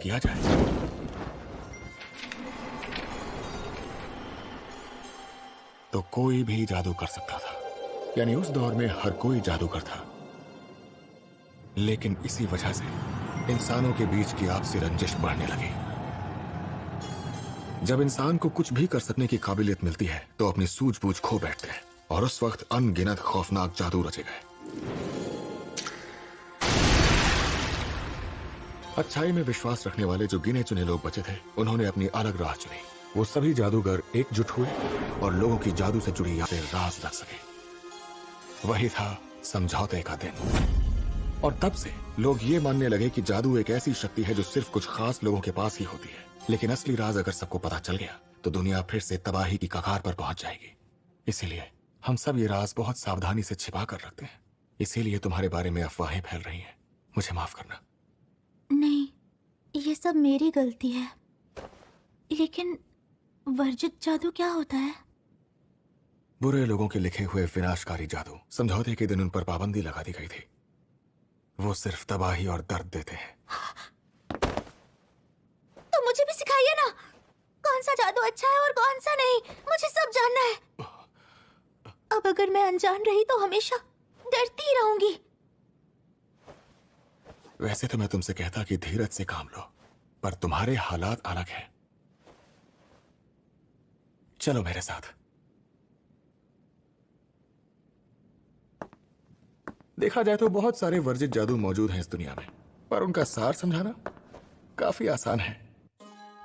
किया जाए। तो कोई भी जादू कर सकता था, यानी उस दौर में हर कोई जादूगर था। लेकिन इसी वजह से इंसानों के बीच की आपसी रंजिश बढ़ने लगी। जब इंसान को कुछ भी कर सकने की काबिलियत मिलती है तो अपनी सूझबूझ खो बैठते हैं, और उस वक्त अनगिनत खौफनाक जादू रचे गए। अच्छाई में विश्वास रखने वाले जो गिने चुने लोग बचे थे, उन्होंने अपनी अलग राह चुनी। वो सभी जादूगर एकजुट हुए और लोगों की जादू से जुड़ी यादें राज रख सके। वही था समझौते का दिन। और तब से लोग ये मानने लगे कि जादू एक ऐसी शक्ति है जो सिर्फ कुछ खास लोगों के पास ही होती है। लेकिन असली राज अगर सबको पता चल गया तो दुनिया फिर से तबाही की कगार पर पहुंच जाएगी। इसीलिए हम सब ये राज बहुत सावधानी से छिपा कर रखते हैं। इसीलिए तुम्हारे बारे में अफवाहें फैल रही हैं। मुझे माफ करना। नहीं, ये सब मेरी गलती है। लेकिन वर्जित जादू क्या होता है? बुरे लोगों के लिखे हुए विनाशकारी जादू। समझौते के दिन उन पर पाबंदी लगा दी गई थी। वो सिर्फ तबाही और दर्द देते हैं। तो मुझे भी सिखाइए ना, कौन सा जादू अच्छा है और कौन सा नहीं। मुझे सब जानना है। अब अगर मैं अनजान रही तो हमेशा डरती रहूंगी। वैसे तो मैं तुमसे कहता कि धीरज से काम लो, पर तुम्हारे हालात अलग हैं। चलो मेरे साथ। देखा जाए तो बहुत सारे वर्जित जादू मौजूद हैं इस दुनिया में, पर उनका सार समझाना काफी आसान है।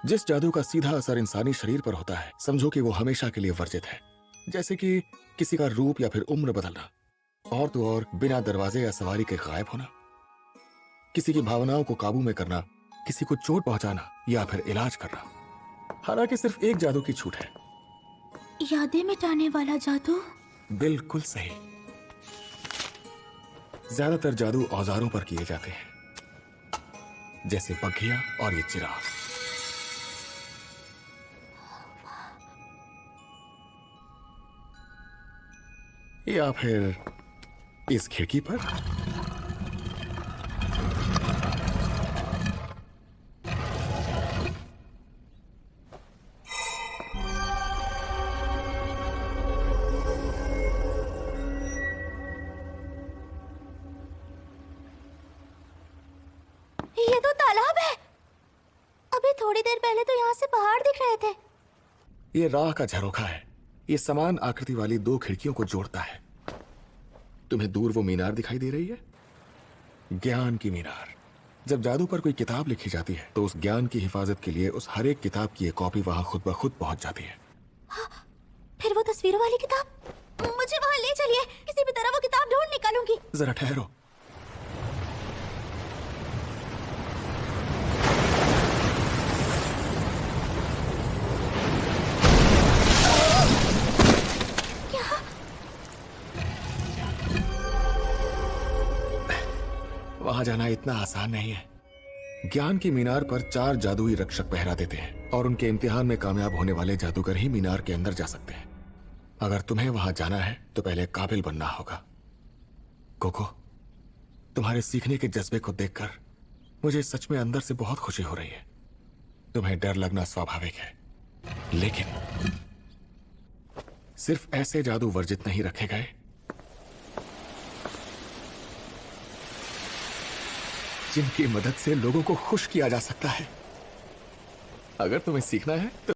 जिस जादू का सीधा असर इंसानी शरीर पर होता है, समझो कि वो हमेशा के लिए वर्जित है। जैसे कि किसी का रूप या फिर उम्र बदलना, और तो और बिना दरवाजे या सवारी के गायब होना, किसी की भावनाओं को काबू में करना, किसी को चोट पहुंचाना या फिर इलाज करना। हालांकि सिर्फ एक जादू की छूट है। यादें मिटाने वाला जादू? बिल्कुल सही। ज्यादातर जादू औजारों पर किए जाते हैं, जैसे पखियां और ये चिराग। या फिर इस खिड़की पर। ये तो तालाब है। अभी थोड़ी देर पहले तो यहाँ से पहाड़ दिख रहे थे। ये राह का झरोखा है। ये समान आकृति वाली दो खिड़कियों को जोड़ता है। तुम्हें दूर वो मीनार दिखाई दे रही है? ज्ञान की मीनार। जब जादू पर कोई किताब लिखी जाती है तो उस ज्ञान की हिफाजत के लिए उस हर एक किताब की एक कॉपी वहां खुद ब खुद पहुंच जाती है। फिर वो तस्वीरों वाली किताब? मुझे वहां ले चलिए। किसी भी तरह वो किताब ढूंढ निकालूंगी। जरा ठहरो। वहां जाना इतना आसान नहीं है। ज्ञान की मीनार पर 4 जादुई रक्षक पहरा देते हैं, और उनके इम्तिहान में कामयाब होने वाले जादूगर ही मीनार के अंदर जा सकते हैं। अगर तुम्हें वहां जाना है तो पहले काबिल बनना होगा। कोको, तुम्हारे सीखने के जज्बे को देखकर मुझे सच में अंदर से बहुत खुशी हो रही है। तुम्हें डर लगना स्वाभाविक है, लेकिन सिर्फ ऐसे जादू वर्जित नहीं रखे गए जिनकी मदद से लोगों को खुश किया जा सकता है। अगर तुम्हें सीखना है तो